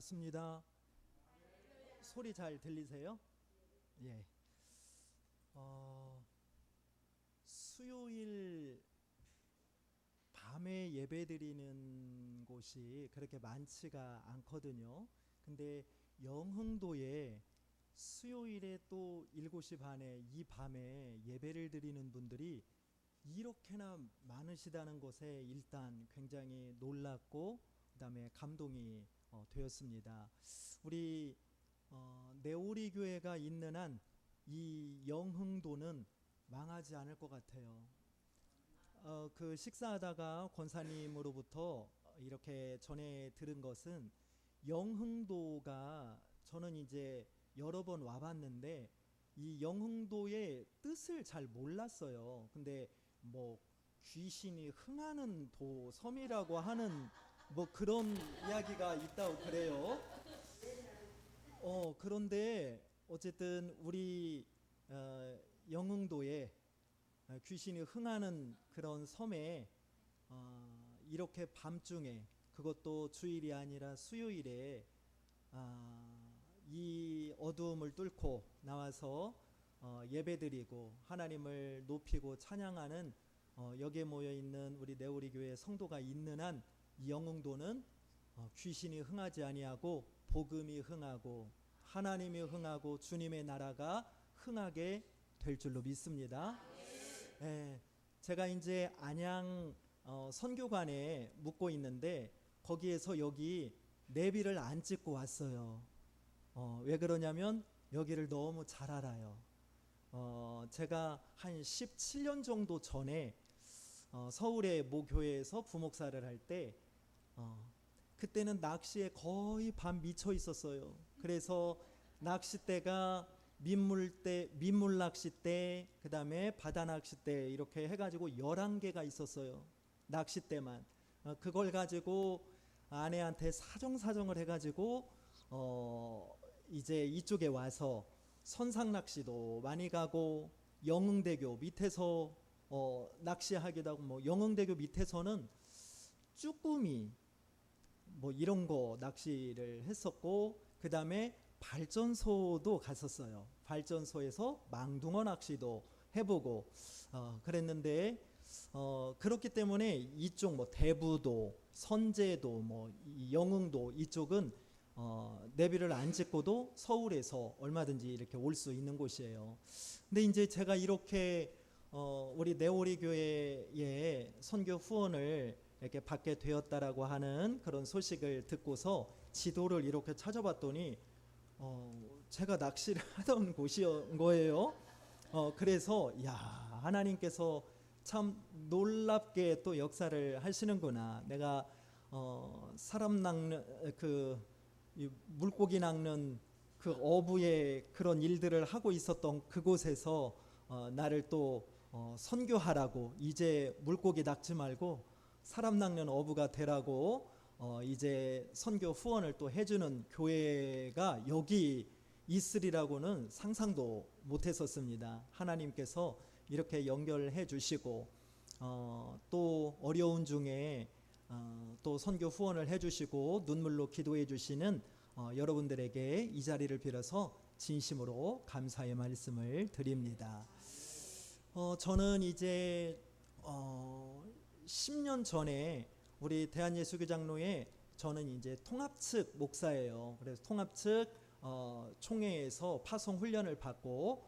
반갑습니다. 소리 잘 들리세요? 예. 어, 수요일 밤에 예배 드리는 곳이 그렇게 많지가 않거든요. 근데 영흥도에 수요일에 또 7시 반에 이 밤에 예배를 드리는 분들이 이렇게나 많으시다는 것에 일단 굉장히 놀랐고 그다음에 감동이 되었습니다. 우리 내오리 교회가 있는 한 이 영흥도는 망하지 않을 것 같아요. 그 식사하다가 권사님으로부터 이렇게 전해 들은 것은 영흥도가 저는 이제 여러 번 와봤는데 이 영흥도의 뜻을 잘 몰랐어요. 근데 뭐 귀신이 흥하는 도 섬이라고 하는 뭐 그런 이야기가 있다고 그래요. 그런데 어쨌든 우리 영흥도에 귀신이 흥하는 그런 섬에 이렇게 밤중에 그것도 주일이 아니라 수요일에 이 어두움을 뚫고 나와서 예배드리고 하나님을 높이고 찬양하는 여기에 모여 있는 우리 내오리 교회 성도가 있는 한 이 영흥도는 귀신이 흥하지 아니하고 복음이 흥하고 하나님이 흥하고 주님의 나라가 흥하게 될 줄로 믿습니다. 예, 제가 이제 안양 선교관에 묵고 있는데 거기에서 여기 내비를 안 찍고 왔어요. 왜 그러냐면 여기를 너무 잘 알아요. 제가 한 17년 정도 전에 서울의 모 교회에서 부목사를 할 때 그때는 낚시에 거의 반 미쳐 있었어요. 그래서 낚싯대가 민물 낚싯대, 그 다음에 바다 낚싯대 이렇게 해가지고 11개가 있었어요. 낚싯대만. 그걸 가지고 아내한테 사정사정을 해가지고 이제 이쪽에 와서 선상 낚시도 많이 가고 영흥대교 밑에서 낚시하기도 하고 뭐 영흥대교 밑에서는 쭈꾸미 뭐 이런 거 낚시를 했었고 그 다음에 발전소도 갔었어요. 발전소에서 망둥어 낚시도 해보고 그랬는데 그렇기 때문에 이쪽 뭐 대부도 선제도 뭐 영흥도 이쪽은 내비를 안 찍고도 서울에서 얼마든지 이렇게 올 수 있는 곳이에요. 근데 이제 제가 이렇게 우리 내오리 교회의 선교 후원을 이렇게 받게 되었다라고 하는 그런 소식을 듣고서 지도를 이렇게 찾아봤더니 제가 낚시를 하던 곳이었던 거예요. 그래서 야 하나님께서 참 놀랍게 또 역사를 하시는구나. 내가 사람 낚는 물고기 낚는 그 어부의 그런 일들을 하고 있었던 그곳에서 나를 또 선교하라고 이제 물고기 낚지 말고 사람 낚는 어부가 되라고 이제 선교 후원을 또 해주는 교회가 여기 있으리라고는 상상도 못했었습니다. 하나님께서 이렇게 연결해 주시고 또 어려운 중에 또 선교 후원을 해주시고 눈물로 기도해 주시는 여러분들에게 이 자리를 빌어서 진심으로 감사의 말씀을 드립니다. 저는 이제 10년 전에 우리 대한예수교장로에 저는 이제 통합측 목사예요. 그래서 통합측 총회에서 파송 훈련을 받고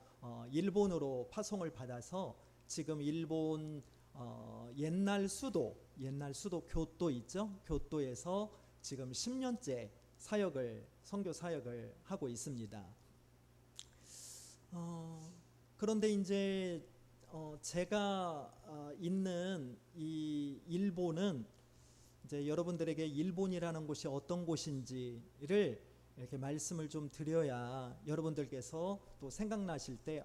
일본으로 파송을 받아서 지금 일본 옛날 수도 교토 있죠? 교토에서 지금 10년째 선교 사역을 하고 있습니다. 그런데 이제 제가 있는 이 일본은 이제 여러분들에게 일본이라는 곳이 어떤 곳인지를 이렇게 말씀을 좀 드려야 여러분들께서 또 생각나실 때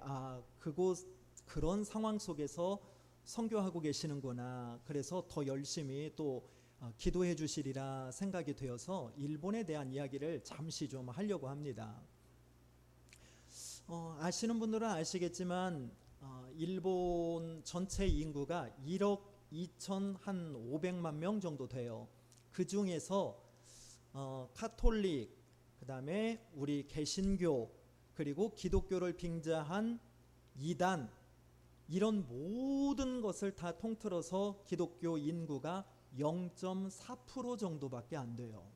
그곳 그런 상황 속에서 선교하고 계시는구나. 그래서 더 열심히 또 기도해 주시리라 생각이 되어서 일본에 대한 이야기를 잠시 좀 하려고 합니다. 아시는 분들은 아시겠지만 일본 전체 인구가 1억 2,500만 명 정도 돼요. 그 중에서 카톨릭, 그다음에 우리 개신교, 그리고 기독교를 빙자한 이단, 이런 모든 것을 다 통틀어서 기독교 인구가 0.4% 정도밖에 안 돼요.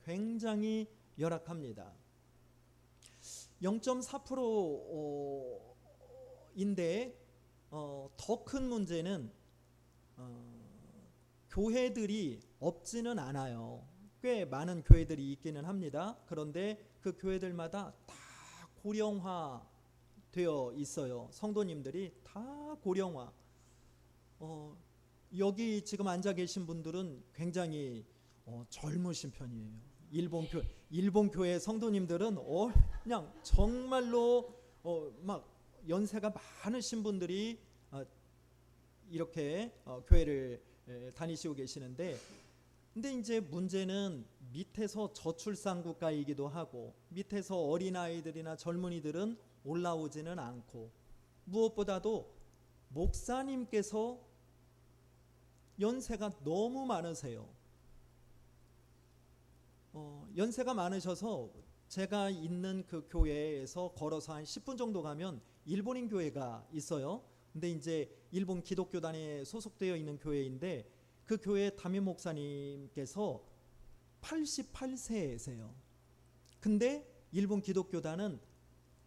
굉장히 열악합니다. 0.4%인데 더 큰 문제는 교회들이 없지는 않아요. 꽤 많은 교회들이 있기는 합니다. 그런데 그 교회들마다 다 고령화 되어 있어요. 성도님들이 다 고령화. 여기 지금 앉아 계신 분들은 굉장히 젊으신 편이에요. 일본 교회 성도님들은 그냥 정말로 막 연세가 많으신 분들이 이렇게 교회를 다니시고 계시는데, 근데 이제 문제는 밑에서 저출산 국가이기도 하고 밑에서 어린아이들이나 젊은이들은 올라오지는 않고, 무엇보다도 목사님께서 연세가 너무 많으세요. 연세가 많으셔서 제가 있는 그 교회에서 걸어서 한 10분 정도 가면 일본인 교회가 있어요. 근데 이제 일본 기독교단에 소속되어 있는 교회인데, 그 교회 담임 목사님께서 88세세요. 근데 일본 기독교단은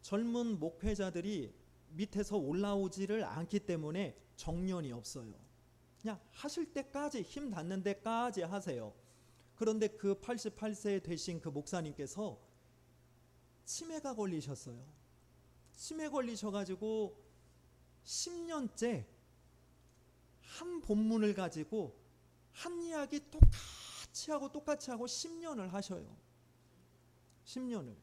젊은 목회자들이 밑에서 올라오지를 않기 때문에 정년이 없어요. 그냥 하실 때까지, 힘 닿는 데까지 하세요. 그런데 그 88세 되신 그 목사님께서 치매가 걸리셨어요. 치매 걸리셔가지고 10년째 한 본문을 가지고 한 이야기 똑같이 하고 10년을 하셔요. 10년을.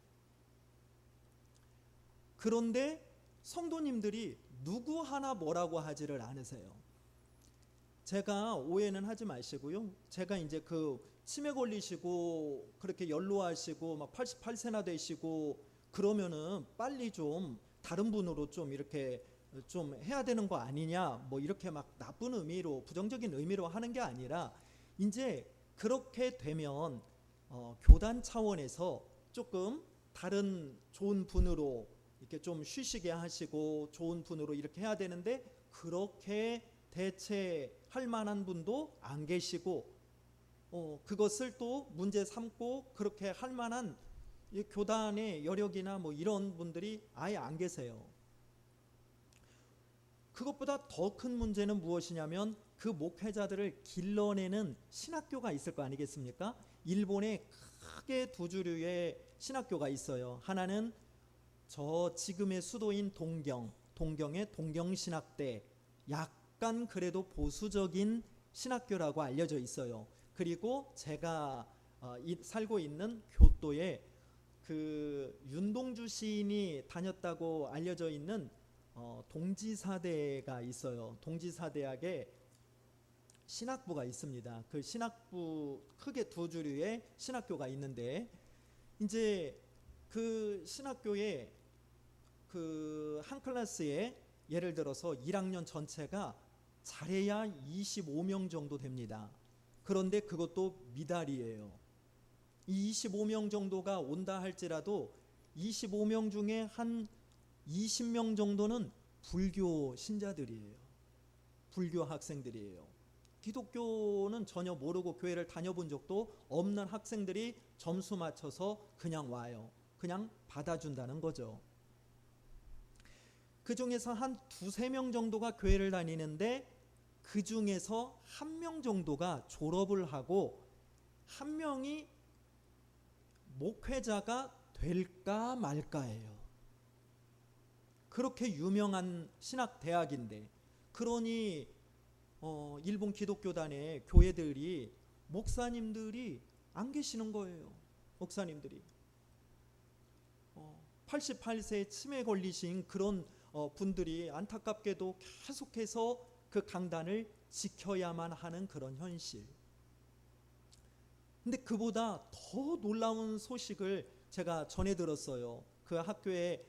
그런데 성도님들이 누구 하나 뭐라고 하지를 않으세요. 제가 오해는 하지 마시고요. 제가 이제 그 치매 걸리시고 그렇게 연로하시고 막 88세나 되시고 그러면은 빨리 좀 다른 분으로 좀 이렇게 좀 해야 되는 거 아니냐, 뭐 이렇게 막 나쁜 의미로, 부정적인 의미로 하는 게 아니라, 이제 그렇게 되면 교단 차원에서 조금 다른 좋은 분으로 이렇게 좀 쉬시게 하시고 좋은 분으로 이렇게 해야 되는데, 그렇게 대체할 만한 분도 안 계시고, 그것을 또 문제 삼고 그렇게 할 만한 교단의 여력이나 뭐 이런 분들이 아예 안 계세요. 그것보다 더 큰 문제는 무엇이냐면, 그 목회자들을 길러내는 신학교가 있을 거 아니겠습니까? 일본에 크게 두 주류의 신학교가 있어요. 하나는 저 지금의 수도인 동경의 동경신학대, 약간 그래도 보수적인 신학교라고 알려져 있어요. 그리고 제가 살고 있는 교토에 그 윤동주 시인이 다녔다고 알려져 있는 동지사대가 있어요. 동지사대학에 신학부가 있습니다. 그 신학부, 크게 두 주류의 신학교가 있는데, 이제 그 신학교에 그 한 클래스에 예를 들어서 1학년 전체가 잘해야 25명 정도 됩니다. 그런데 그것도 미달이에요. 이 25명 정도가 온다 할지라도 25명 중에 한 20명 정도는 불교 신자들이에요. 불교 학생들이에요. 기독교는 전혀 모르고 교회를 다녀본 적도 없는 학생들이 점수 맞춰서 그냥 와요. 그냥 받아준다는 거죠. 그 중에서 한 두세 명 정도가 교회를 다니는데, 그 중에서 한 명 정도가 졸업을 하고 한 명이 목회자가 될까 말까예요. 그렇게 유명한 신학대학인데, 그러니 일본 기독교단의 교회들이 목사님들이 안 계시는 거예요. 목사님들이 88세에 치매 걸리신 그런 분들이 안타깝게도 계속해서 그 강단을 지켜야만 하는 그런 현실. 근데 그보다 더 놀라운 소식을 제가 전해 들었어요. 그 학교에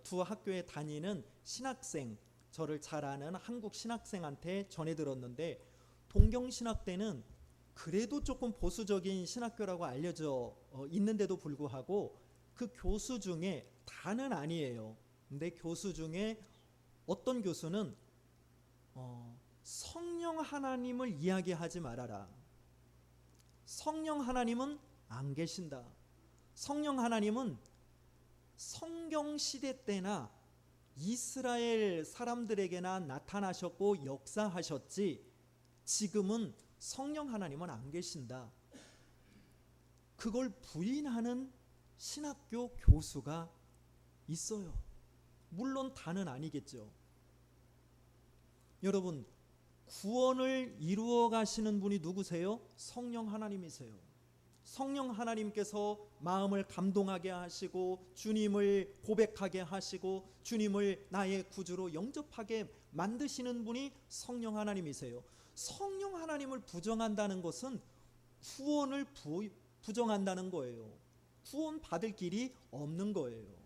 두 학교에 다니는 신학생, 저를 잘 아는 한국 신학생한테 전해 들었는데, 동경신학대는 그래도 조금 보수적인 신학교라고 알려져 있는데도 불구하고 그 교수 중에 다는 아니에요. 근데 교수 중에 어떤 교수는 성령 하나님을 이야기하지 말아라. 성령 하나님은 안 계신다. 성령 하나님은 성경 시대 때나 이스라엘 사람들에게나 나타나셨고 역사하셨지 지금은 성령 하나님은 안 계신다. 그걸 부인하는 신학교 교수가 있어요. 물론 다는 아니겠죠. 여러분, 구원을 이루어 가시는 분이 누구세요? 성령 하나님이세요. 성령 하나님께서 마음을 감동하게 하시고 주님을 고백하게 하시고 주님을 나의 구주로 영접하게 만드시는 분이 성령 하나님이세요. 성령 하나님을 부정한다는 것은 구원을 부정한다는 거예요. 구원 받을 길이 없는 거예요.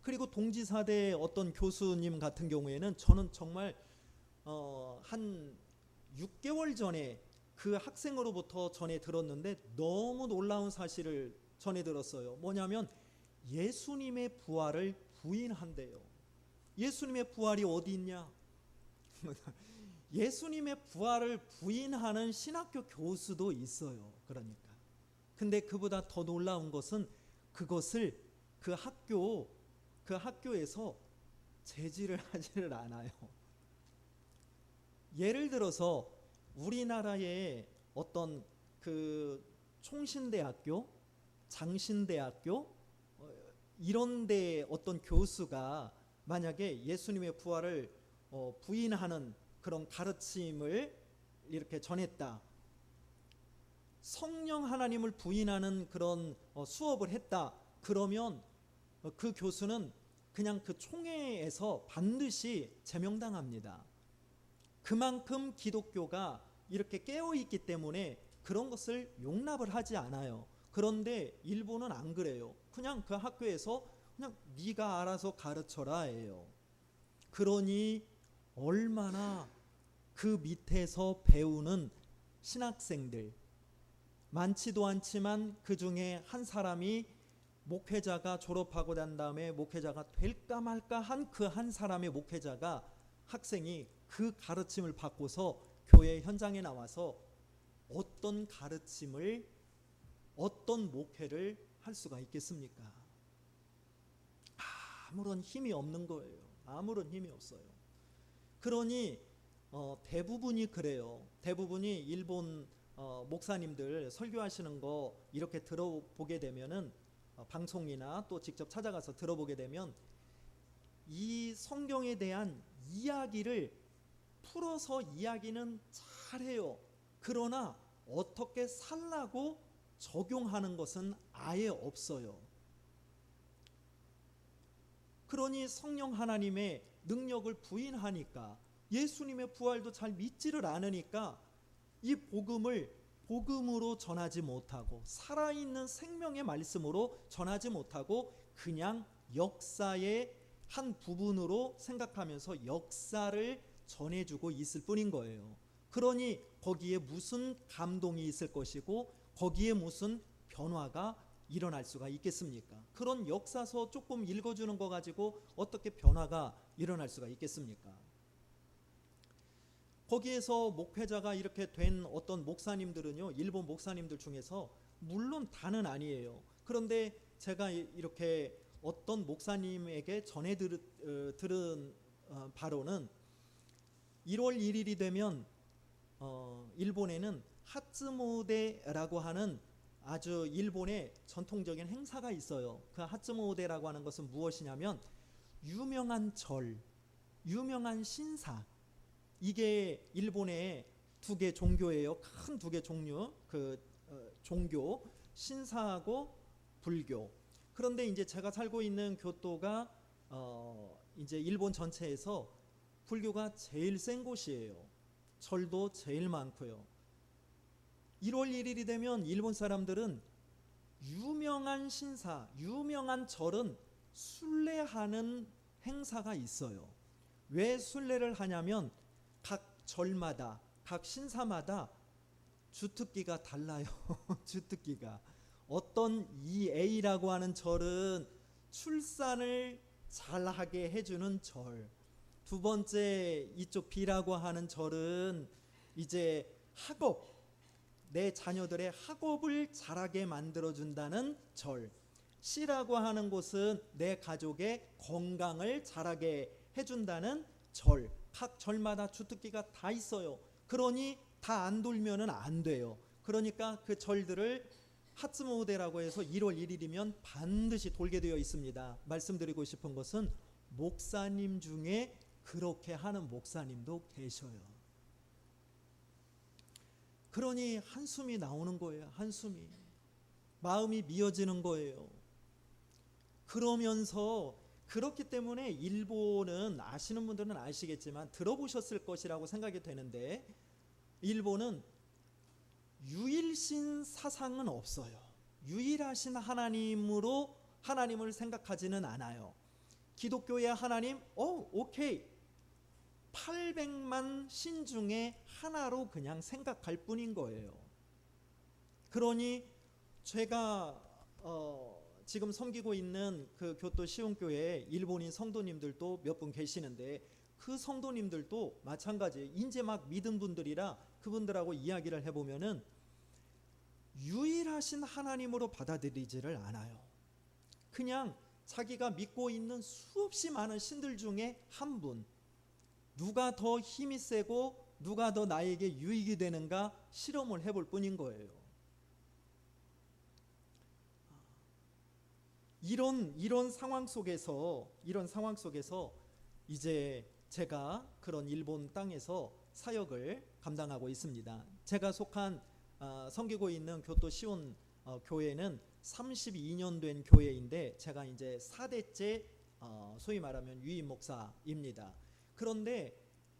그리고 동지사대 어떤 교수님 같은 경우에는 저는 정말 한 6개월 전에 그 학생으로부터 전해 들었는데 너무 놀라운 사실을 전해 들었어요. 뭐냐면 예수님의 부활을 부인한대요. 예수님의 부활이 어디 있냐? 예수님의 부활을 부인하는 신학교 교수도 있어요. 그러니까. 근데 그보다 더 놀라운 것은 그것을 그 학교에서 제지를 하지를 않아요. 예를 들어서 우리나라의 어떤 그 총신대학교, 장신대학교 이런 데 어떤 교수가 만약에 예수님의 부활을 부인하는 그런 가르침을 이렇게 전했다. 성령 하나님을 부인하는 그런 수업을 했다. 그러면 그 교수는 그냥 그 총회에서 반드시 제명당합니다. 그만큼 기독교가 이렇게 깨어있기 때문에 그런 것을 용납을 하지 않아요. 그런데 일본은 안 그래요. 그냥 그 학교에서 그냥 네가 알아서 가르쳐라 해요. 그러니 얼마나 그 밑에서 배우는 신학생들 많지도 않지만 그 중에 한 사람이 목회자가 졸업하고 난 다음에 목회자가 될까 말까 한 그 한 사람의 목회자가 학생이 그 가르침을 받고서 교회 현장에 나와서 어떤 가르침을 어떤 목회를 할 수가 있겠습니까? 아무런 힘이 없는 거예요. 아무런 힘이 없어요. 그러니 대부분이 그래요. 대부분이 일본 목사님들 설교하시는 거 이렇게 들어보게 되면은 방송이나 또 직접 찾아가서 들어보게 되면 이 성경에 대한 이야기를 풀어서 이야기는 잘해요. 그러나 어떻게 살라고 적용하는 것은 아예 없어요. 그러니 성령 하나님의 능력을 부인하니까 예수님의 부활도 잘 믿지를 않으니까 이 복음으로 전하지 못하고 살아있는 생명의 말씀으로 전하지 못하고 그냥 역사의 한 부분으로 생각하면서 역사를 전해주고 있을 뿐인 거예요. 그러니 거기에 무슨 감동이 있을 것이고 거기에 무슨 변화가 일어날 수가 있겠습니까? 그런 역사서 조금 읽어주는 거 가지고 어떻게 변화가 일어날 수가 있겠습니까? 거기에서 목회자가 이렇게 된 어떤 목사님들은요, 일본 목사님들 중에서 물론 다는 아니에요. 그런데 제가 이렇게 어떤 목사님에게 전해 들은 바로는 1월 1일이 되면 일본에는 하츠모데라고 하는 아주 일본의 전통적인 행사가 있어요. 그 하츠모데라고 하는 것은 무엇이냐면 유명한 절, 유명한 신사, 이게 일본의 두 개 종교예요. 큰 두 개 종류, 종교, 신사하고 불교. 그런데 이제 제가 살고 있는 교토가 이제 일본 전체에서 불교가 제일 센 곳이에요. 절도 제일 많고요. 1월 1일이 되면 일본 사람들은 유명한 신사, 유명한 절은 순례하는 행사가 있어요. 왜 순례를 하냐면 각 절마다 각 신사마다 주특기가 달라요. 주특기가. 어떤 이 A라고 하는 절은 출산을 잘하게 해주는 절, 두 번째 이쪽 B라고 하는 절은 이제 학업, 내 자녀들의 학업을 잘하게 만들어준다는 절, C라고 하는 곳은 내 가족의 건강을 잘하게 해준다는 절. 각 절마다 주특기가 다 있어요. 그러니 다 안 돌면은 안 돼요. 그러니까 그 절들을 하츠모데라고 해서 1월 1일이면 반드시 돌게 되어 있습니다. 말씀드리고 싶은 것은 목사님 중에 그렇게 하는 목사님도 계셔요. 그러니 한숨이 나오는 거예요. 한숨이. 마음이 미어지는 거예요. 그러면서 그렇기 때문에 일본은 아시는 분들은 아시겠지만 들어보셨을 것이라고 생각이 되는데, 일본은 유일신 사상은 없어요. 유일하신 하나님으로 하나님을 생각하지는 않아요. 기독교의 하나님, 오케이, 800만 신 중에 하나로 그냥 생각할 뿐인 거예요. 그러니 제가 지금 섬기고 있는 그 교토 시온교회에 일본인 성도님들도 몇 분 계시는데, 그 성도님들도 마찬가지예요. 이제 막 믿은 분들이라 그분들하고 이야기를 해보면은 유일하신 하나님으로 받아들이지를 않아요. 그냥 자기가 믿고 있는 수없이 많은 신들 중에 한 분, 누가 더 힘이 세고 누가 더 나에게 유익이 되는가 실험을 해볼 뿐인 거예요. 이런 상황 속에서 이제 제가 그런 일본 땅에서 사역을 감당하고 있습니다. 제가 속한 섬기고 있는 교토 시온 교회는 32년 된 교회인데, 제가 이제 4대째 소위 말하면 유임 목사입니다. 그런데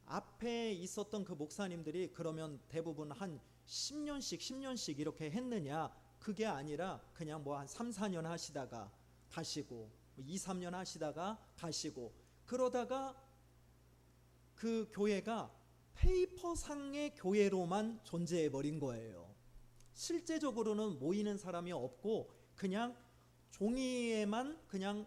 앞에 있었던 그 목사님들이 그러면 대부분 한 10년씩 이렇게 했느냐? 그게 아니라 그냥 뭐 한 3, 4년 하시다가 가시고, 2, 3년 하시다가 가시고, 그러다가 그 교회가 페이퍼상의 교회로만 존재해 버린 거예요. 실제적으로는 모이는 사람이 없고 그냥 종이에만 그냥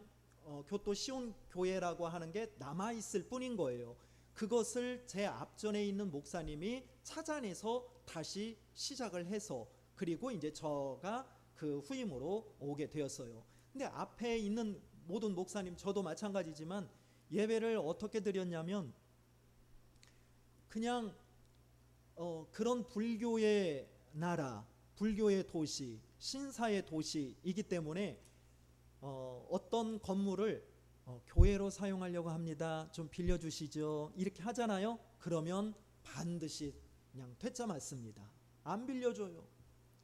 교토 시온 교회라고 하는 게 남아 있을 뿐인 거예요. 그것을 제 앞전에 있는 목사님이 찾아내서 다시 시작을 해서, 그리고 이제 저가 그 후임으로 오게 되었어요. 근데 앞에 있는 모든 목사님, 저도 마찬가지지만 예배를 어떻게 드렸냐면, 그냥 그런 불교의 나라, 불교의 도시, 신사의 도시이기 때문에 어떤 건물을 교회로 사용하려고 합니다, 좀 빌려주시죠, 이렇게 하잖아요. 그러면 반드시 그냥 퇴짜 맞습니다. 안 빌려줘요.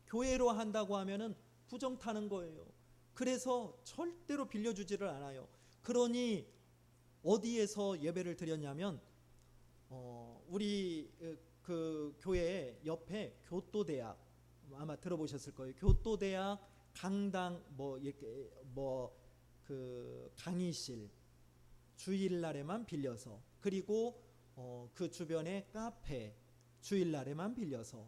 교회로 한다고 하면은 부정 타는 거예요. 그래서 절대로 빌려주지를 않아요. 그러니 어디에서 예배를 드렸냐면, 우리 그 교회 옆에 교토대학, 아마 들어보셨을 거예요. 교토대학 강당 그 강의실 주일날에만 빌려서, 그리고 그 주변에 카페 주일날에만 빌려서,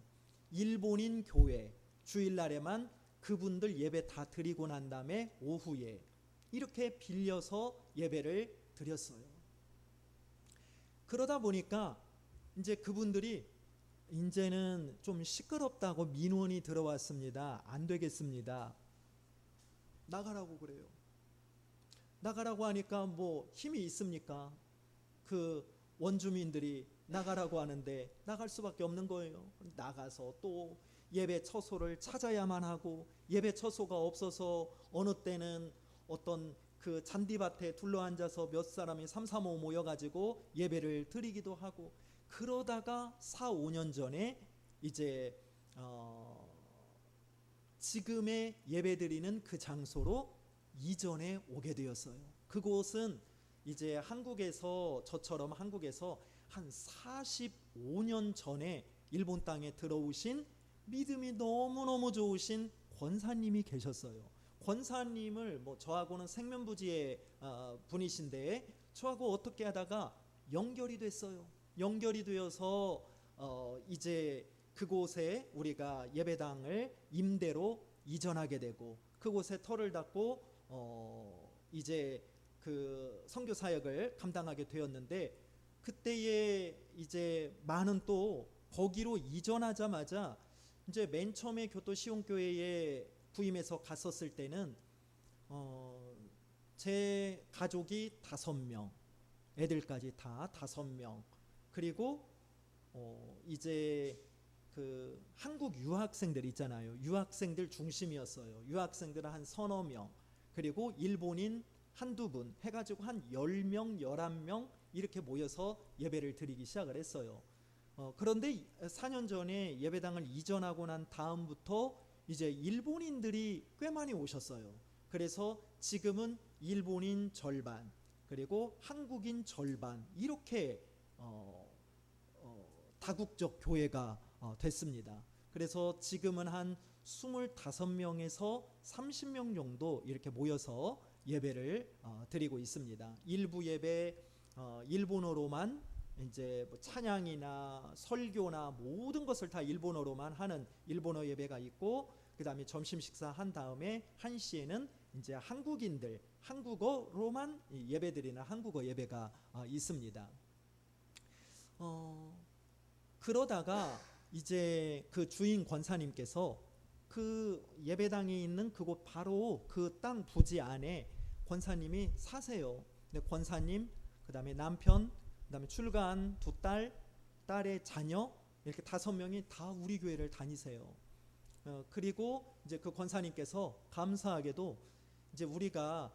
일본인 교회 주일날에만 그분들 예배 다 드리고 난 다음에 오후에 이렇게 빌려서 예배를 드렸어요. 그러다 보니까 이제 그분들이 이제는 좀 시끄럽다고 민원이 들어왔습니다. 안 되겠습니다. 나가라고 그래요. 나가라고 하니까 뭐 힘이 있습니까? 그 원주민들이 나가라고 하는데 나갈 수밖에 없는 거예요. 나가서 또 예배 처소를 찾아야만 하고, 예배 처소가 없어서 어느 때는 어떤 그 잔디밭에 둘러앉아서 몇 사람이 3, 4, 5 모여가지고 예배를 드리기도 하고, 그러다가 4, 5년 전에 이제 지금의 예배드리는 그 장소로 이전에 오게 되었어요. 그곳은 이제 한국에서, 저처럼 한국에서 한 45년 전에 일본 땅에 들어오신 믿음이 너무너무 좋으신 권사님이 계셨어요. 권사님을 뭐 저하고는 생면부지의 분이신데, 저하고 어떻게 하다가 연결이 됐어요. 연결이 되어서 이제 그곳에 우리가 예배당을 임대로 이전하게 되고 그곳에 터를 닫고 이제 그 선교 사역을 감당하게 되었는데, 그때에 이제 많은 또 거기로 이전하자마자 이제 맨 처음에 교토 시온교회에 부임해서 갔었을 때는 제 가족이 5명, 애들까지 다 5명, 그리고 이제 그 한국 유학생들 있잖아요. 유학생들 중심이었어요. 유학생들은 한 서너 명, 그리고 일본인 한두 분 해가지고 한 10명, 11명 이렇게 모여서 예배를 드리기 시작을 했어요. 그런데 4년 전에 예배당을 이전하고 난 다음부터 이제 일본인들이 꽤 많이 오셨어요. 그래서 지금은 일본인 절반, 그리고 한국인 절반, 이렇게 다국적 교회가 됐습니다. 그래서 지금은 한 25명에서 30명 정도 이렇게 모여서 예배를 드리고 있습니다. 일부 예배 일본어로만, 이제 뭐 찬양이나 설교나 모든 것을 다 일본어로만 하는 일본어 예배가 있고, 그 다음에 점심 식사한 다음에 1시에는 이제 한국인들 한국어로만 예배드리는 한국어 예배가 있습니다. 그러다가 이제 그 주인 권사님께서 그 예배당이 있는 그곳 바로 그 땅 부지 안에 권사님이 사세요. 근데 권사님, 그 다음에 남편, 그 다음에 출가한 2딸, 딸의 자녀, 이렇게 5명이 다 우리 교회를 다니세요. 그리고 이제 그 권사님께서 감사하게도 이제 우리가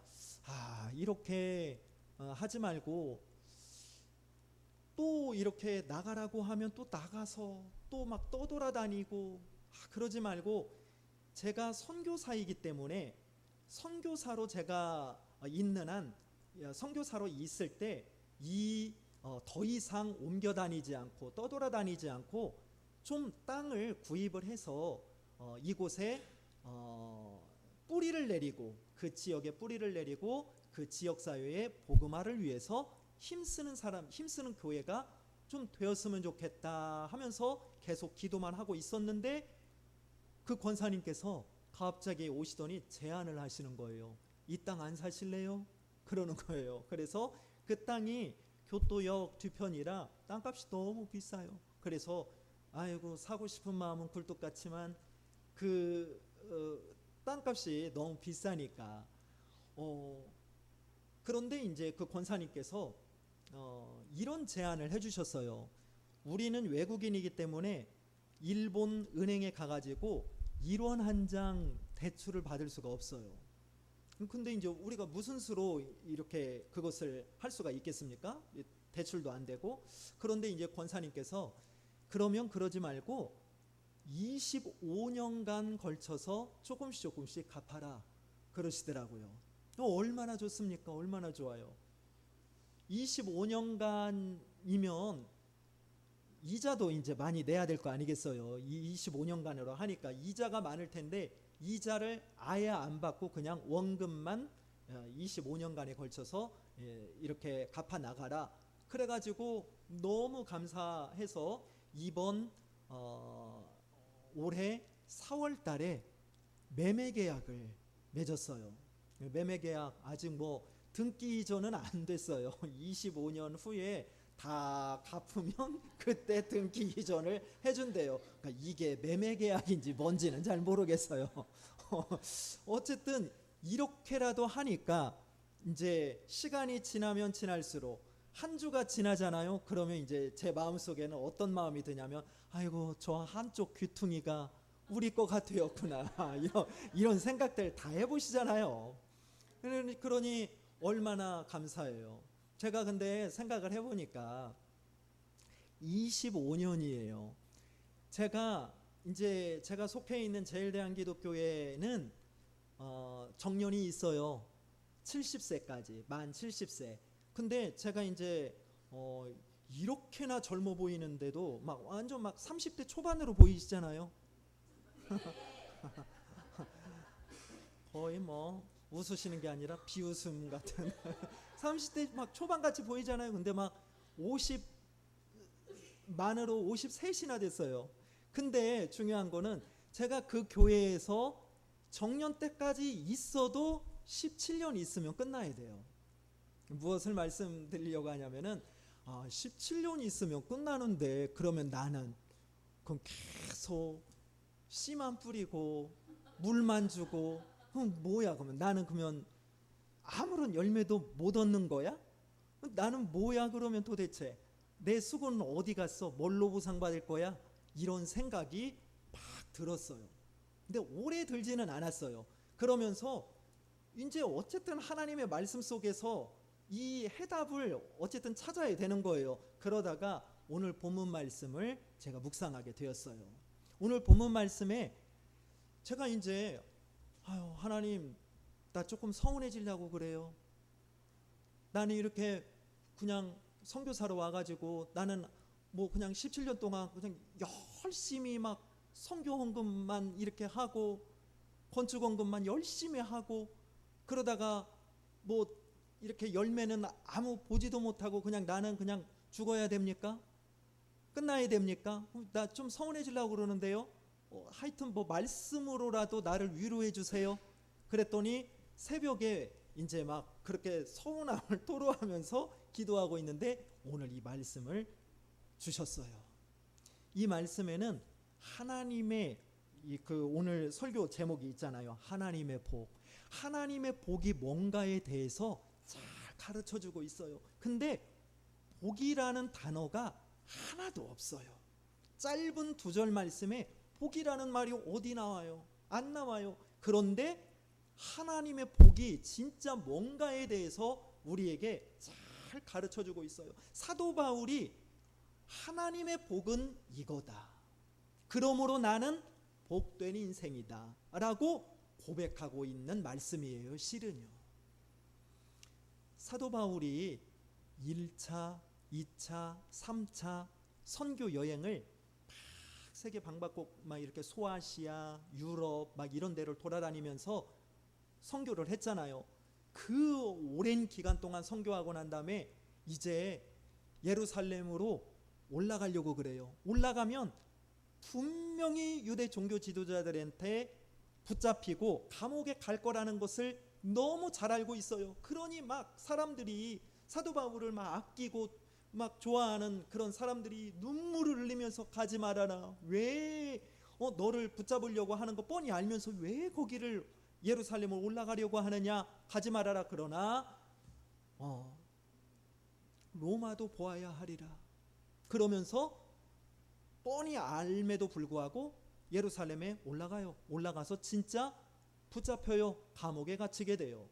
이렇게 하지 말고 또 이렇게 나가라고 하면 또 나가서 또 막 떠돌아다니고 그러지 말고, 제가 선교사이기 때문에 선교사로 제가 있는 한, 선교사로 있을 때 더 이상 옮겨 다니지 않고 떠돌아다니지 않고 좀 땅을 구입을 해서 이곳에 뿌리를 내리고, 그 지역에 뿌리를 내리고 그 지역 사회의 복음화를 위해서 힘쓰는 사람, 힘쓰는 교회가 좀 되었으면 좋겠다 하면서 계속 기도만 하고 있었는데, 그 권사님께서 갑자기 오시더니 제안을 하시는 거예요. 이 땅 안 사실래요? 그러는 거예요. 그래서 그 땅이 교토역 뒤편이라 땅값이 너무 비싸요. 그래서 아이고 사고 싶은 마음은 굴뚝 같지만 그 땅값이 너무 비싸니까 그런데 이제 그 권사님께서 이런 제안을 해주셨어요. 우리는 외국인이기 때문에 일본 은행에 가가지고 1원 한 장 대출을 받을 수가 없어요. 근데 이제 우리가 무슨 수로 이렇게 그것을 할 수가 있겠습니까? 대출도 안 되고. 그런데 이제 권사님께서 그러면 그러지 말고 25년간 걸쳐서 조금씩 갚아라 그러시더라고요. 얼마나 좋습니까? 얼마나 좋아요. 25년간이면 이자도 이제 많이 내야 될 거 아니겠어요. 25년간으로 하니까 이자가 많을 텐데, 이자를 아예 안 받고 그냥 원금만 25년간에 걸쳐서 이렇게 갚아 나가라. 그래가지고 너무 감사해서 이번 올해 4월 달에 매매 계약을 맺었어요. 매매 계약 아직 뭐 등기 이전은 안 됐어요. 25년 후에 다 갚으면 그때 등기 이전을 해준대요. 그러니까 이게 매매 계약인지 뭔지는 잘 모르겠어요. 어쨌든 이렇게라도 하니까 이제 시간이 지나면 지날수록 한 주가 지나잖아요. 그러면 이제 제 마음속에는 어떤 마음이 드냐면, 아이고 저 한쪽 귀퉁이가 우리 거 같았구나 이런 생각들 다 해보시잖아요. 그러니 얼마나 감사해요. 제가 근데 생각을 해보니까 25년이에요. 제가 속해 있는 제일대한기독교회는 정년이 있어요. 70세까지, 만 70세. 근데 제가 이제 이렇게나 젊어 보이는데도 막 완전 막 30대 초반으로 보이시잖아요. 거의 뭐 웃으시는 게 아니라 비웃음 같은 30대 막 초반 같이 보이잖아요. 근데 막 50 만으로 53이나 됐어요. 근데 중요한 거는 제가 그 교회에서 정년 때까지 있어도 17년 있으면 끝나야 돼요. 무엇을 말씀드리려고 하냐면은 17년 있으면 끝나는데 그러면 나는 그럼 계속 씨만 뿌리고 물만 주고 그럼 뭐야? 그러면 나는 그러면 아무런 열매도 못 얻는 거야? 나는 뭐야? 그러면 도대체 내 수고는 어디 갔어? 뭘로 보상받을 거야? 이런 생각이 막 들었어요. 근데 오래 들지는 않았어요. 그러면서 이제 어쨌든 하나님의 말씀 속에서 이 해답을 어쨌든 찾아야 되는 거예요. 그러다가 오늘 본문 말씀을 제가 묵상하게 되었어요. 오늘 본문 말씀에 제가 이제 하나님 나 조금 서운해지려고 그래요. 나는 이렇게 그냥 선교사로 와가지고 나는 뭐 그냥 17년 동안 그냥 열심히 막 선교 헌금만 이렇게 하고 건축 헌금만 열심히 하고 그러다가 뭐 이렇게 열매는 아무 보지도 못하고 그냥 나는 그냥 죽어야 됩니까? 끝나야 됩니까? 나 좀 서운해지려고 그러는데요. 하여튼 뭐 말씀으로라도 나를 위로해 주세요. 그랬더니 새벽에 이제 막 그렇게 서운함을 토로하면서 기도하고 있는데 오늘 이 말씀을 주셨어요. 이 말씀에는 하나님의 그 오늘 설교 제목이 있잖아요. 하나님의 복. 하나님의 복이 뭔가에 대해서 잘 가르쳐 주고 있어요. 근데 복이라는 단어가 하나도 없어요. 짧은 2절 말씀에 복이라는 말이 어디 나와요? 안 나와요. 그런데 하나님의 복이 진짜 뭔가에 대해서 우리에게 잘 가르쳐 주고 있어요. 사도 바울이 하나님의 복은 이거다. 그러므로 나는 복된 인생이다 라고 고백하고 있는 말씀이에요. 실은요. 사도 바울이 1차, 2차, 3차 선교 여행을 막 세계 방방곡 막 이렇게 소아시아, 유럽 막 이런 데를 돌아다니면서 선교를 했잖아요. 그 오랜 기간 동안 선교하고 난 다음에 이제 예루살렘으로 올라가려고 그래요. 올라가면 분명히 유대 종교 지도자들한테 붙잡히고 감옥에 갈 거라는 것을 너무 잘 알고 있어요. 그러니 막 사람들이 사도 바울을 막 아끼고 막 좋아하는 그런 사람들이 눈물을 흘리면서 가지 말아라. 왜 너를 붙잡으려고 하는 거 뻔히 알면서 왜 거기를 예루살렘을 올라가려고 하느냐. 가지 말아라. 그러나 로마도 보아야 하리라. 그러면서 뻔히 알매도 불구하고 예루살렘에 올라가요. 올라가서 진짜 붙잡혀요. 감옥에 갇히게 돼요.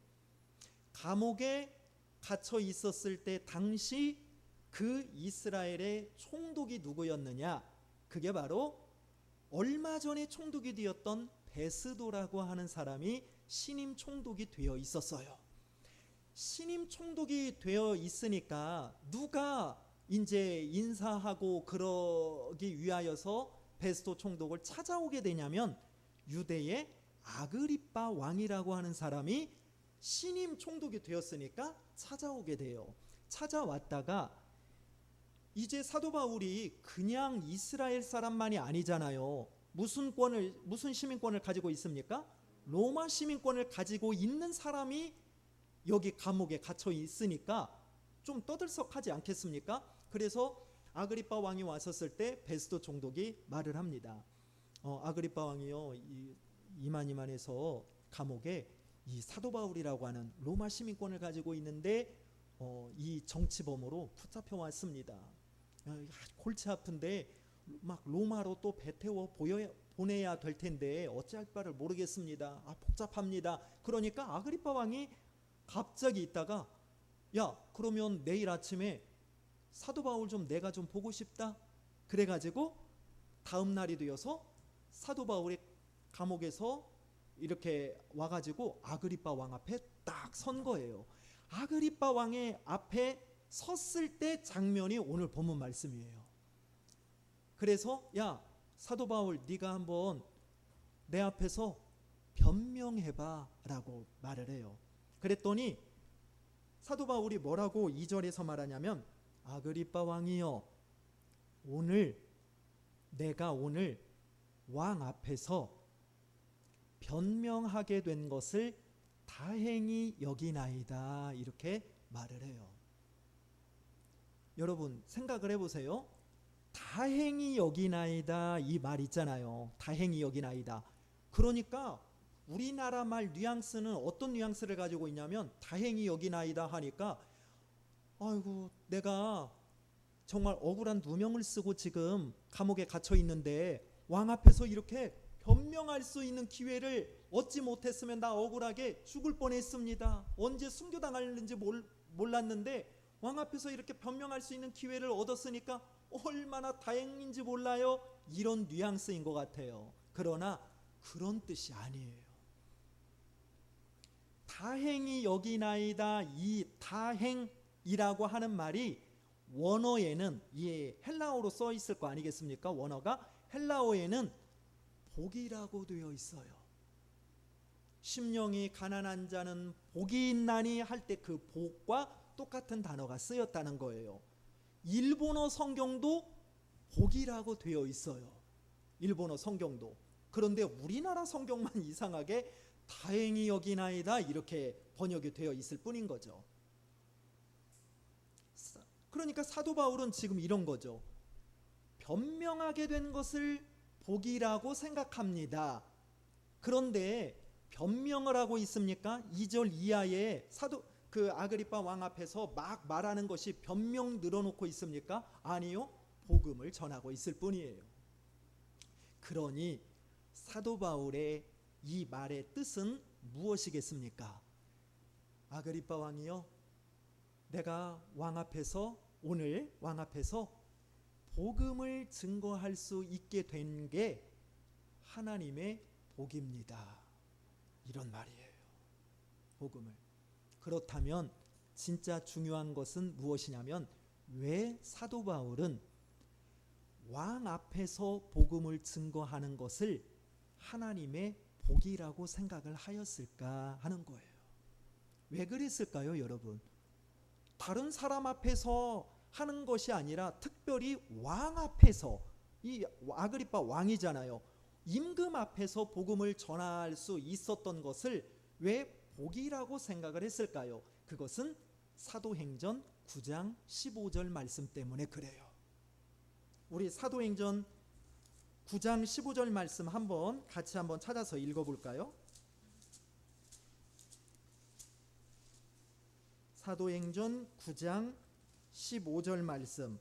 감옥에 갇혀 있었을 때 당시 그 이스라엘의 총독이 누구였느냐? 그게 바로 얼마 전에 총독이 되었던 베스도라고 하는 사람이 신임 총독이 되어 있었어요. 신임 총독이 되어 있으니까 누가 이제 인사하고 그러기 위하여서 베스도 총독을 찾아오게 되냐면 유대의 아그리빠 왕이라고 하는 사람이 신임 총독이 되었으니까 찾아오게 돼요. 찾아왔다가 이제 사도 바울이 그냥 이스라엘 사람만이 아니잖아요. 무슨 시민권을 가지고 있습니까? 로마 시민권을 가지고 있는 사람이 여기 감옥에 갇혀 있으니까 좀 떠들썩하지 않겠습니까? 그래서 아그리빠 왕이 왔었을 때 베스도 총독이 말을 합니다. 아그리빠 왕이요, 이만해서 감옥에 이 사도 바울이라고 하는 로마 시민권을 가지고 있는데 이 정치범으로 붙잡혀 왔습니다. 골치 아픈데 막 로마로 또 배 태워 보내야 될 텐데 어찌할 바를 모르겠습니다. 복잡합니다. 그러니까 아그리빠 왕이 갑자기 있다가 야, 그러면 내일 아침에 사도 바울 좀 내가 좀 보고 싶다. 그래가지고 다음 날이 되어서 사도 바울이 감옥에서 이렇게 와가지고 아그리빠 왕 앞에 딱 선 거예요. 아그리빠 왕의 앞에 섰을 때 장면이 오늘 본문 말씀이에요. 그래서 야, 사도 바울 네가 한번 내 앞에서 변명해봐 라고 말을 해요. 그랬더니 사도 바울이 뭐라고 2절에서 말하냐면 아그리빠 왕이여, 내가 오늘 왕 앞에서 변명하게 된 것을 다행히 여기나이다, 이렇게 말을 해요. 여러분 생각을 해보세요. 다행히 여기나이다, 이 말 있잖아요. 다행히 여기나이다. 그러니까 우리나라 말 뉘앙스는 어떤 뉘앙스를 가지고 있냐면, 다행히 여기나이다 하니까 아이고 내가 정말 억울한 누명을 쓰고 지금 감옥에 gat혀 있는데 왕 앞에서 이렇게 변명할 수 있는 기회를 얻지 못했으면 나 억울하게 죽을 뻔했습니다. 언제 순교당할는지 몰랐는데 왕 앞에서 이렇게 변명할 수 있는 기회를 얻었으니까 얼마나 다행인지 몰라요. 이런 뉘앙스인 것 같아요. 그러나 그런 뜻이 아니에요. 다행히 여기나이다, 이 다행이라고 하는 말이 원어에는, 이 헬라어로 써 있을 거 아니겠습니까? 원어가 헬라어에는 복이라고 되어 있어요. 심령이 가난한 자는 복이 있나니 할 때 그 복과 똑같은 단어가 쓰였다는 거예요. 일본어 성경도 복이라고 되어 있어요. 일본어 성경도. 그런데 우리나라 성경만 이상하게 다행히 여기나이다 이렇게 번역이 되어 있을 뿐인 거죠. 그러니까 사도 바울은 지금 이런 거죠. 변명하게 된 것을 복이라고 생각합니다. 그런데 변명을 하고 있습니까? 2절 이하에 그 아그리파 왕 앞에서 막 말하는 것이 변명 늘어놓고 있습니까? 아니요. 복음을 전하고 있을 뿐이에요. 그러니 사도 바울의 이 말의 뜻은 무엇이겠습니까? 아그리파 왕이요, 내가 오늘 왕 앞에서 복음을 증거할 수 있게 된 게 하나님의 복입니다. 이런 말이에요. 복음을. 그렇다면 진짜 중요한 것은 무엇이냐면, 왜 사도 바울은 왕 앞에서 복음을 증거하는 것을 하나님의 복이라고 생각을 하였을까 하는 거예요. 왜 그랬을까요, 여러분? 다른 사람 앞에서 하는 것이 아니라 특별히 왕 앞에서, 이 아그리파 왕이잖아요. 임금 앞에서 복음을 전할 수 있었던 것을 왜 복이라고 생각을 했을까요? 그것은 사도행전 9장 15절 말씀 때문에 그래요. 우리 사도행전 9장 15절 말씀 같이 한번 찾아서 읽어볼까요? 사도행전 9장 15절 말씀.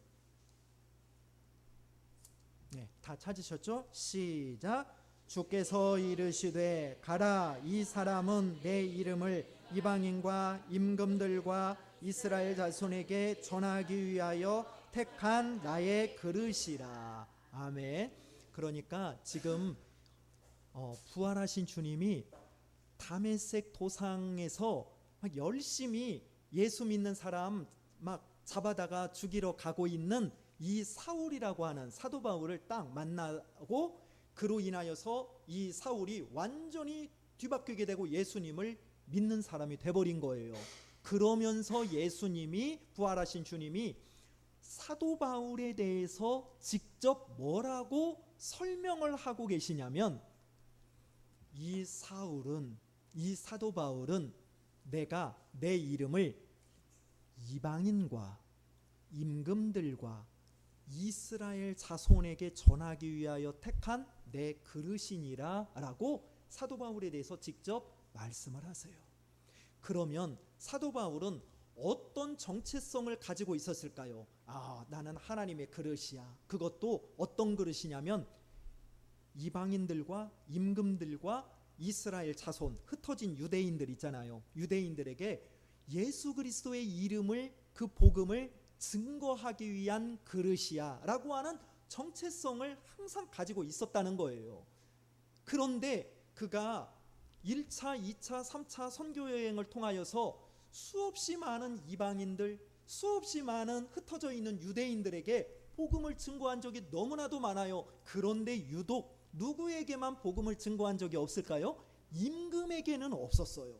네, 다 찾으셨죠? 시작. 주께서 이르시되 가라, 이 사람은 내 이름을 이방인과 임금들과 이스라엘 자손에게 전하기 위하여 택한 나의 그릇이라. 아멘. 그러니까 지금 부활하신 주님이 다메섹 도상에서 막 열심히 예수 믿는 사람 막 잡아다가 죽이러 가고 있는 이 사울이라고 하는 사도 바울을 딱 만나고, 그로 인하여서 이 사울이 완전히 뒤바뀌게 되고 예수님을 믿는 사람이 돼버린 거예요. 그러면서 예수님이, 부활하신 주님이 사도 바울에 대해서 직접 뭐라고 설명을 하고 계시냐면, 이 사도 바울은 내가 내 이름을 이방인과 임금들과 이스라엘 자손에게 전하기 위하여 택한 내 그릇이니라 라고 사도 바울에 대해서 직접 말씀을 하세요. 그러면 사도 바울은 어떤 정체성을 가지고 있었을까요? 나는 하나님의 그릇이야. 그것도 어떤 그릇이냐면, 이방인들과 임금들과 이스라엘 자손, 흩어진 유대인들 있잖아요. 유대인들에게 예수 그리스도의 이름을, 그 복음을 증거하기 위한 그릇이야 라고 하는 정체성을 항상 가지고 있었다는 거예요. 그런데 그가 1차, 2차, 3차 선교 여행을 통하여서 수없이 많은 이방인들, 수없이 많은 흩어져 있는 유대인들에게 복음을 증거한 적이 너무나도 많아요. 그런데 유독 누구에게만 복음을 증거한 적이 없을까요? 임금에게는 없었어요.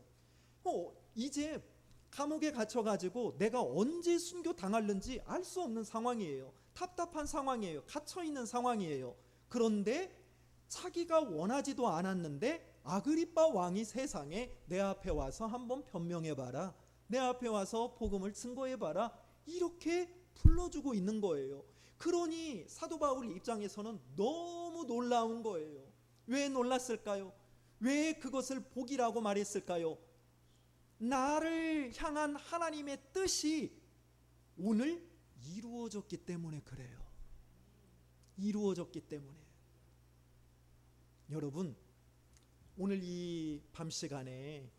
이제 감옥에 갇혀가지고 내가 언제 순교 당할는지 알 수 없는 상황이에요. 답답한 상황이에요. 갇혀있는 상황이에요. 그런데 자기가 원하지도 않았는데 아그리빠 왕이 세상에 내 앞에 와서 한번 변명해봐라, 내 앞에 와서 복음을 증거해봐라, 이렇게 불러주고 있는 거예요. 그러니 사도 바울 입장에서는 너무 놀라운 거예요. 왜 놀랐을까요? 왜 그것을 복이라고 말했을까요? 나를 향한 하나님의 뜻이 오늘 이루어졌기 때문에 그래요. 이루어졌기 때문에. 여러분, 오늘 이 밤 시간에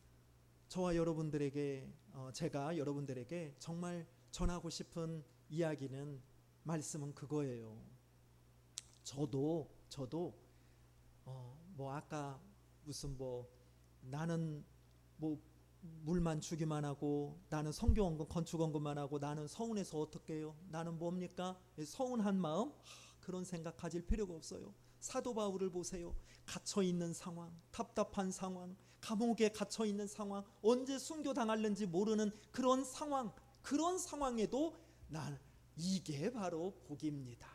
저와 여러분들에게 제가 여러분들에게 정말 전하고 싶은 이야기는, 말씀은 그거예요. 저도 아까 무슨 나는 물만 주기만 하고, 나는 성교원금 건축원금만 하고, 나는 서운해서 어떻게 해요? 나는 뭡니까? 서운한 마음? 그런 생각 가질 필요가 없어요. 사도 바울을 보세요. 갇혀있는 상황, 답답한 상황, 감옥에 갇혀있는 상황, 언제 순교당할는지 모르는 그런 상황에도 이게 바로 복입니다.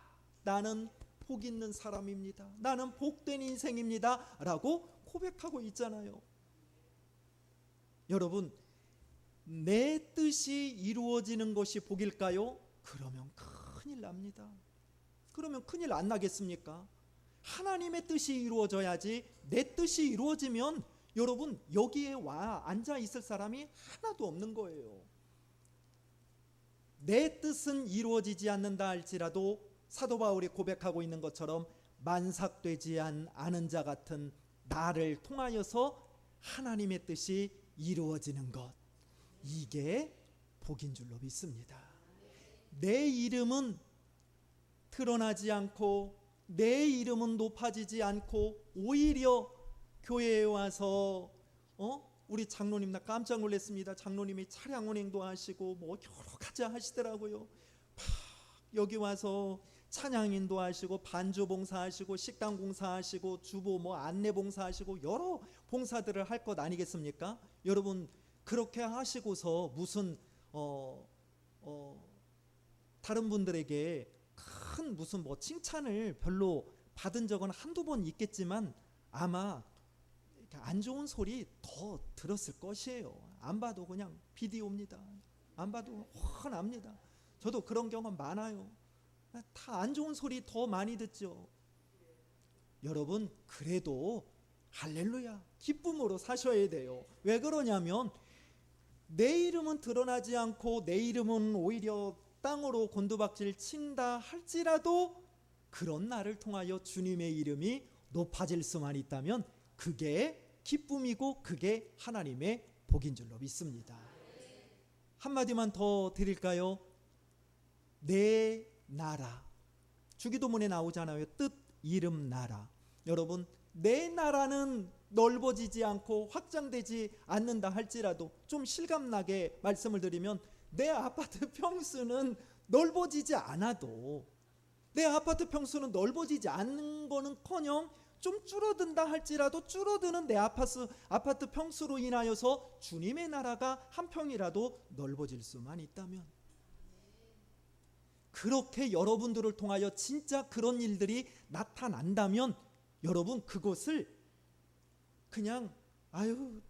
나는 복 있는 사람입니다. 나는 복된 인생입니다 라고 고백하고 있잖아요. 여러분, 내 뜻이 이루어지는 것이 복일까요? 그러면 큰일 납니다. 그러면 큰일 안 나겠습니까? 하나님의 뜻이 이루어져야지. 내 뜻이 이루어지면 여러분, 여기에 와 앉아 있을 사람이 하나도 없는 거예요. 내 뜻은 이루어지지 않는다 할지라도 사도 바울이 고백하고 있는 것처럼 만삭되지 않은 자 같은 나를 통하여서 하나님의 뜻이 이루어지는 것, 이게 복인 줄로 믿습니다. 내 이름은 드러나지 않고 내 이름은 높아지지 않고 오히려 교회에 와서 우리 장로님, 나 깜짝 놀랐습니다. 장로님이 차량 운행도 하시고 여러 가지 하시더라고요. 여기 와서 찬양인도 하시고 반주 봉사하시고 식당 봉사하시고 주보 안내 봉사하시고 여러 봉사들을 할 것 아니겠습니까? 여러분, 그렇게 하시고서 무슨 다른 분들에게 큰 무슨 칭찬을 별로 받은 적은 한두 번 있겠지만 아마 안 좋은 소리 더 들었을 것이에요. 안 봐도 그냥 비디오입니다. 안 봐도 훤합니다. 저도 그런 경험 많아요. 다 안 좋은 소리 더 많이 듣죠. 여러분, 그래도 할렐루야, 기쁨으로 사셔야 돼요. 왜 그러냐면 내 이름은 드러나지 않고 내 이름은 오히려 땅으로 곤두박질 친다 할지라도 그런 나를 통하여 주님의 이름이 높아질 수만 있다면 그게 기쁨이고 그게 하나님의 복인 줄로 믿습니다. 한마디만 더 드릴까요? 내 나라, 주기도문에 나오잖아요. 뜻, 이름, 나라. 여러분, 내 나라는 넓어지지 않고 확장되지 않는다 할지라도 좀 실감나게 말씀을 드리면, 내 아파트 평수는 넓어지지 않아도, 내 아파트 평수는 넓어지지 않는 거는커녕 좀 줄어든다 할지라도 줄어드는 내 아파트 평수로 인하여서 주님의 나라가 한 평이라도 넓어질 수만 있다면, 그렇게 여러분들을 통하여 진짜 그런 일들이 나타난다면 여러분, 그것을 그냥 아유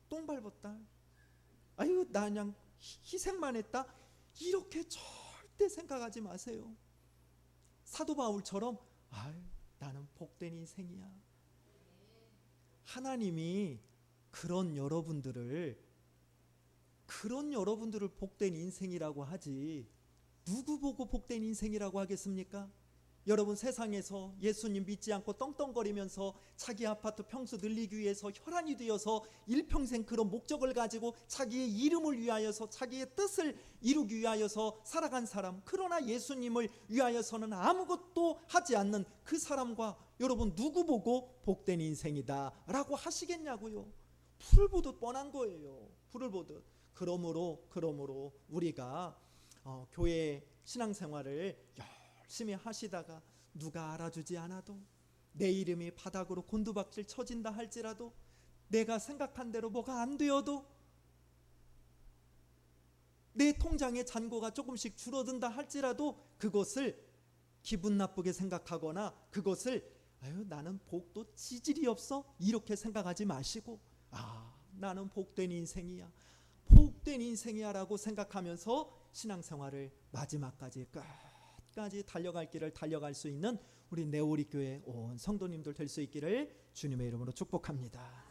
똥 밟았다, 아유 나 그냥 희생만 했다, 이렇게 절대 생각하지 마세요. 사도 바울처럼 아유 나는 복된 인생이야. 하나님이 그런 여러분들을 복된 인생이라고 하지 누구 보고 복된 인생이라고 하겠습니까? 여러분, 세상에서 예수님 믿지 않고 떵떵거리면서 자기 아파트 평수 늘리기 위해서 혈안이 되어서 일평생 그런 목적을 가지고 자기의 이름을 위하여서 자기의 뜻을 이루기 위하여서 살아간 사람, 그러나 예수님을 위하여서는 아무것도 하지 않는 그 사람과 여러분, 누구 보고 복된 인생이다 라고 하시겠냐고요. 불을 보듯 뻔한 거예요. 불을 보듯. 그러므로 우리가 교회 신앙생활을 열심히 하시다가 누가 알아주지 않아도, 내 이름이 바닥으로 곤두박질 쳐진다 할지라도, 내가 생각한 대로 뭐가 안 되어도 내 통장의 잔고가 조금씩 줄어든다 할지라도 그것을 기분 나쁘게 생각하거나 그것을 아유 나는 복도 지질이 없어 이렇게 생각하지 마시고 나는 복된 인생이야 복된 인생이야 라고 생각하면서 신앙생활을 마지막까지 끝까지 달려갈 길을 달려갈 수 있는 우리 네오리 교회 온 성도님들 될 수 있기를 주님의 이름으로 축복합니다.